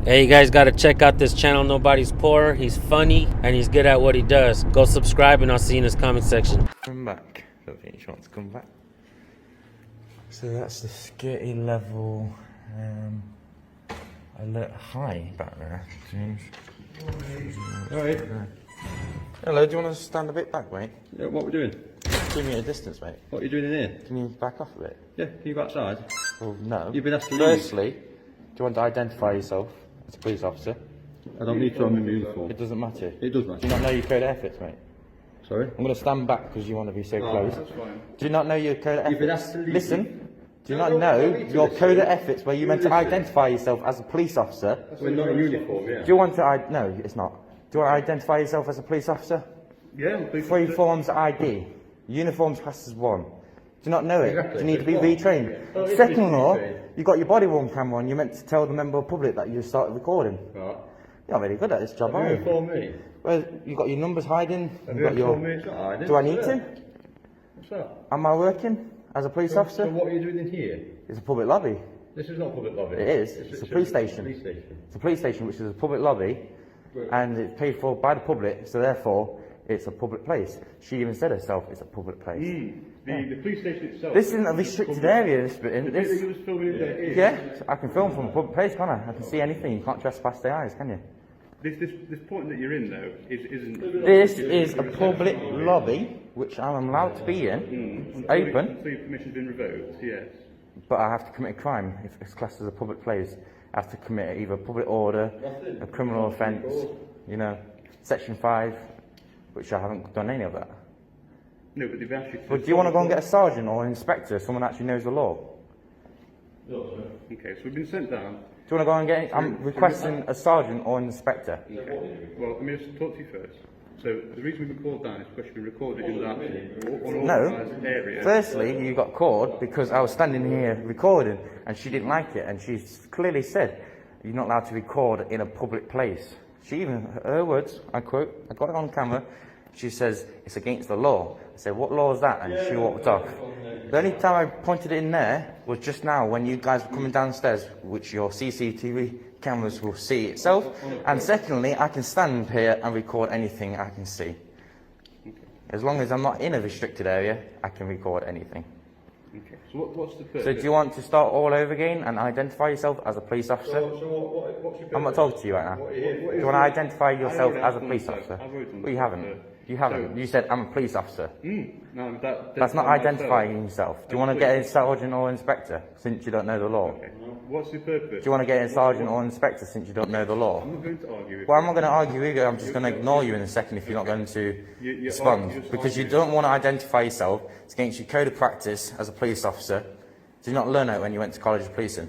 Hey, you guys gotta check out this channel, Nobody's Poor. He's funny and he's good at what he does. Go subscribe and I'll see you in his comment section. Come back. I don't think she wants to come back. So that's the skitty level. I look high back there, James. Alright. Hello, do you want to stand a bit back, mate? Yeah, what are we doing? 2 metre distance, mate. What are you doing in here? Can you back off a bit? Yeah, can you go outside? Well, no. You've been asked to leave. Firstly, do you want to identify yourself as a police officer? I don't need to, I'm in my uniform. It doesn't matter. It does Do matter. you not know your code of ethics, mate? Sorry? I'm going to stand back because you want to be so close. That's fine. Do you not know your code of ethics? You've been asked to leave. Listen. Do you No, not no, know I need to your listen. code of ethics where you're meant to Listen. identify yourself as a police officer? We're not in uniform, yeah. Do you want to... No, it's not. Do you want to identify yourself as a police officer? Yeah, please. 3 forms of ID. Uniforms classed as 1. Do you not know it? Exactly. Do you need to be It's retrained? Oh, it's Second law, retrained. you got your body worn camera on. You're meant to tell the member of the public that you started recording. Right. You're not really good at this job, Have are you you? informed me? Well, you got your numbers hiding. Have You've you got your... informed me it's not hiding? Do I need What's to? that? What's that? Am I working as a police So officer? what are you doing in here? It's a public lobby. This is not a public lobby. It is. It's a police station. Police station. It's a police station, which is a public lobby, and it's paid for by the public, so therefore it's a public place. She even said herself, it's a public place. The police station itself. This isn't a restricted area. This bit. The bit that you was filming in there is. Yeah, I can film from a public place, can't I? I can see anything. You can't trespass the eyes, can you? This point that you're in though isn't. This is a public lobby, which I'm allowed to be in. It's open, So your permission's been revoked. Yes. but I have to commit a crime if it's classed as a public place. I have to commit either public order, a criminal offence, you know, Section 5, which I haven't done any of that. No, but they've asked you to. But do you want to go and get a sergeant or an inspector, someone that actually knows the law? Okay, so we've been sent down. Do you want to go and get... I'm requesting a sergeant or an inspector. Well, let me just talk to you first. So the reason we've been called down is because you've been recorded in that unauthorised area. Firstly, you got called because I was standing here recording and she didn't like it, and she clearly said, you're not allowed to record in a public place. She even, her words, I quote, I got it on camera, she says, it's against the law. I said, what law is that? And she walked off. The only time I pointed it in there was just now when you guys were coming downstairs, which your CCTV cameras will see itself. And secondly, I can stand here and record anything I can see. As long as I'm not in a restricted area, I can record anything. Okay, so what's the purpose? So do you want to start all over again and identify yourself as a police officer? What's your purpose? I'm not talking to you right now. What Do is you want to identify yourself as a police I've officer? already done Well, you that, haven't. sir. You haven't. You said, I'm a police officer. No, That's not identifying yourself. Do you want to get a sergeant or inspector since you don't know the law? Okay. What's the purpose? Do you want to get a sergeant or inspector since you don't know the law? I'm not going to argue with Well, I'm not going to argue with you. I'm just going to ignore you in a second if you're not going to respond. Because you don't want to identify yourself. It's against your code of practice as a police officer. Did you not learn it when you went to college of policing?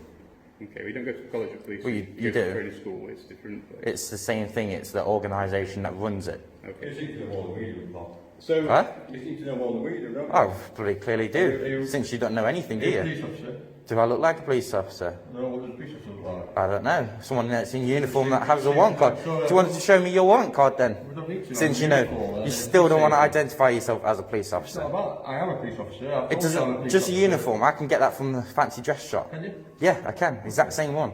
Okay, we don't go to college of police. Well, you go to do. training school. It's different. It's the same thing. It's the organisation that runs it. Okay. You seem to know more than we do, Bob. So, Huh? You seem to know more than we do, don't you? Oh, pretty clearly do. Since you don't know anything, do You're a you? police officer. Do I look like a police officer? No, what does a police officer look like? I don't know. Someone that's in uniform that has a warrant card. Do you want to show me your warrant card then? We don't need to. Since I'm you in uniform, know, you still don't want to identify yourself as a police It's not officer. about, I am a police officer. I've It told you I'm a doesn't, police just a officer. uniform. I can get that from the fancy dress shop. Can you? Yeah, I can. Exact same one.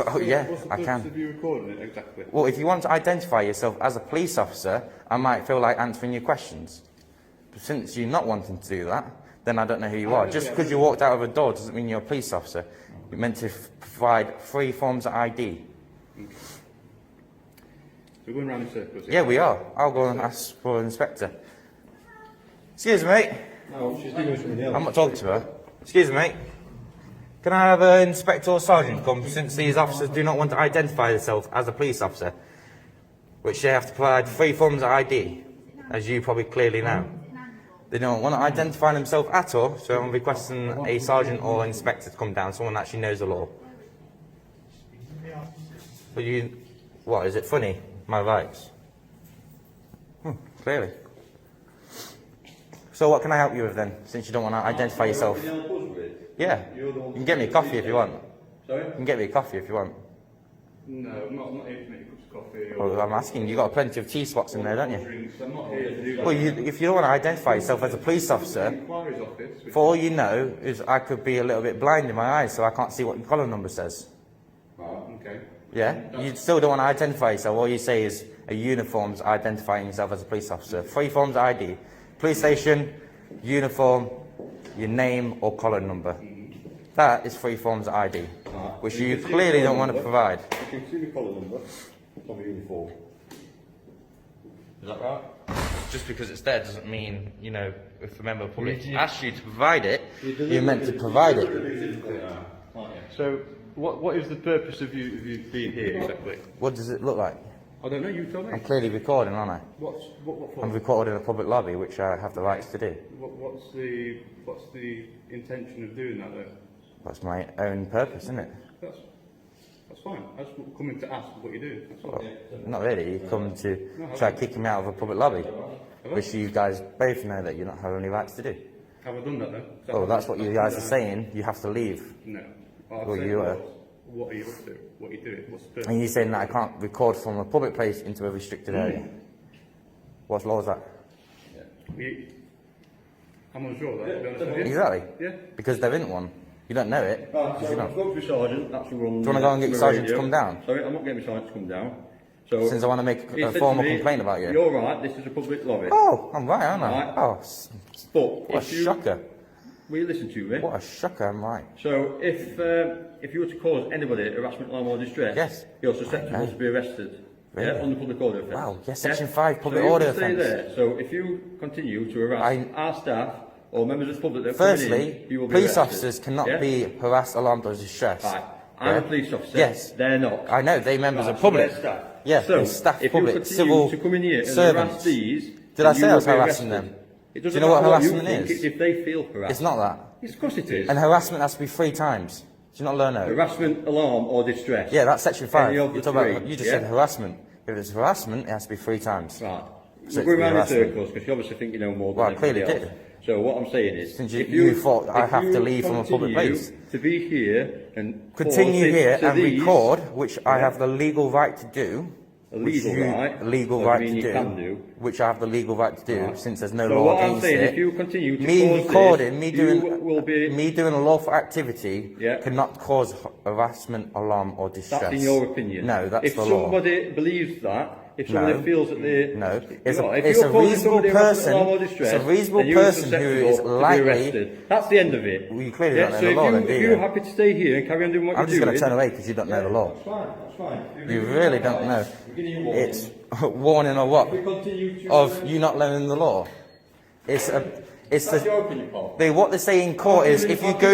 Oh, yeah, what's the I purpose can. of you recording it exactly? Well, if you want to identify yourself as a police officer, I might feel like answering your questions. But since you're not wanting to do that, then I don't know who you are. Just because you walked out of a door doesn't mean you're a police officer. You're meant to provide 3 forms of ID. So we're going round in circles here. Yeah, we are. I'll go and ask for an inspector. Excuse me, mate. No, she's dealing with something else. I'm not talking to her. Excuse me, mate. Can I have an inspector or sergeant come since these officers do not want to identify themselves as a police officer, which they have to provide 3 forms of ID, as you probably clearly know. They don't want to identify themselves at all, so I'm requesting a sergeant or inspector to come down, someone that actually knows the law. But you, what, is it funny, my rights? Clearly. So what can I help you with then, since you don't want to identify yourself? Can you help us with? Yeah, You're the you one can get me a coffee if you want. Sorry? You can get me a coffee if you want. No, I'm not here to make cups of coffee or Well, I'm asking, you got plenty of tea spots in there, don't you? drinks. I'm not here to do that. Well, if you don't want to identify yourself as a police officer, Inquiries office. Which for all you know, is I could be a little bit blind in my eyes, so I can't see what your column number says. Okay. Okay. Yeah? You still don't want to identify yourself. All you say is a uniform's identifying yourself as a police officer. 3 forms of ID. Police station, uniform, your name or collar number. That is 3 forms of ID, which you clearly don't want to provide. You can see the collar number on the uniform. Is that right? Just because it's there doesn't mean, you know, if a member of the public asks you to provide it, you're meant to provide it. So, what is the purpose of you being here exactly? What does it look like? I don't know. You tell me. I'm clearly recording, aren't I? What for? I'm recording in a public lobby, which I have the rights to do. What's the intention of doing that though? That's my own purpose, isn't it? That's fine. I just coming to ask what you're doing. That's all. Well, not really. You come to try kicking me out of a public lobby, which you guys both know that you don't have any rights to do. Have I done that then? Well, that's what you guys are saying. You have to leave. No. Well, you are. What are you up to? What are you doing? What's the purpose? And you're saying that I can't record from a public place into a restricted area. What law is that? I'm unsure of that, to be honest with you. Exactly. Yeah. Because there isn't one. You don't know it. Right, because so you I've don't. spoke to Sergeant, that's who runs. Do you want to go and get your the sergeant to radio. come down? Sorry, I'm not getting my sergeant to come down. So, Since I want to make he a said formal to me, complaint about you. You're right, this is a public lobby. Oh, I'm right, aren't I? Right. Oh, But what a if you, shocker. will you listen to me? What a shocker, I'm right. So if you were to cause anybody harassment, alarm or distress, Yes. you're susceptible to be arrested. Really? Yeah, on the public order offence. Wow, yes, Section 5 public so you order can stay offence. there. So if you continue to harass our staff or members of the public that are coming in, Firstly, you will be police arrested. officers cannot Yeah? be harassed, alarmed or distressed. Right. I'm a police officer. Yes. They're not. I know, they members Right, of public. So they're staff. Yeah, so they're staff, if public, you continue civil to come in here and servants. harass these, Did I then say you I was will be harassing arrested. them? It Do you doesn't know what matter harassment you think, is? If they feel harassed. It's not that. Yes, of course it is. And harassment has to be 3 times. Do you not learn that? Harassment, alarm or distress. Yeah, that's Section 5. Any of the You're talking about, three, you just yeah? said harassment. If it's harassment, it has to be 3 times. Right. So We're it's going around in harassment. circles because you obviously think you know more Well, I than clearly everybody did. else. So what I'm saying is, Since if you thought I if have to you leave from a public continue place. to be here and Continue cause here to and these, record, which I Yeah. have the legal right to do. A which legal right? Legal What do right you to mean do, you can do? which I have the legal right to do, Right. since there's no So law what I'm against saying, it. if you continue to me cause recording, this, me will be. doing a lawful activity Yeah. cannot cause harassment, alarm, or distress. That's in your opinion. No, that's if the law. somebody believes that, if somebody No. feels that they No, if it's you're a causing reasonable somebody harassment, person. alarm or distress, It's a reasonable then you're person who susceptible is to be likely. arrested. That's the end of it. Well, you clearly yeah, don't know so the law, then, if do you're you? happy to stay here and carry on doing what I'm you're just doing, going to turn away because you don't know the law. That's fine. That's fine. You really don't know. Beginning of warning. It's warning or what? If we continue to Of you not learning the law. It's That's the your opinion, Paul. what they say in court is if you go,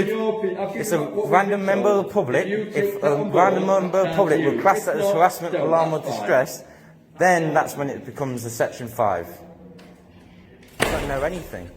it's a random member of the public. If a random member of the public will class that as harassment, alarm, or distress, then that's when it becomes a Section 5. You don't know anything.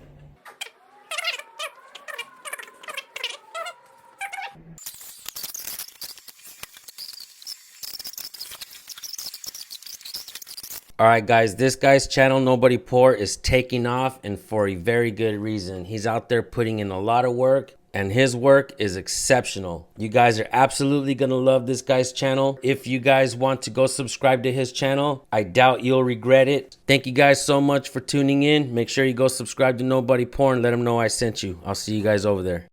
Alright guys, this guy's channel, Nobody Poor, is taking off, and for a very good reason. He's out there putting in a lot of work, and his work is exceptional. You guys are absolutely gonna love this guy's channel. If you guys want to go subscribe to his channel, I doubt you'll regret it. Thank you guys so much for tuning in. Make sure you go subscribe to Nobody Poor and let him know I sent you. I'll see you guys over there.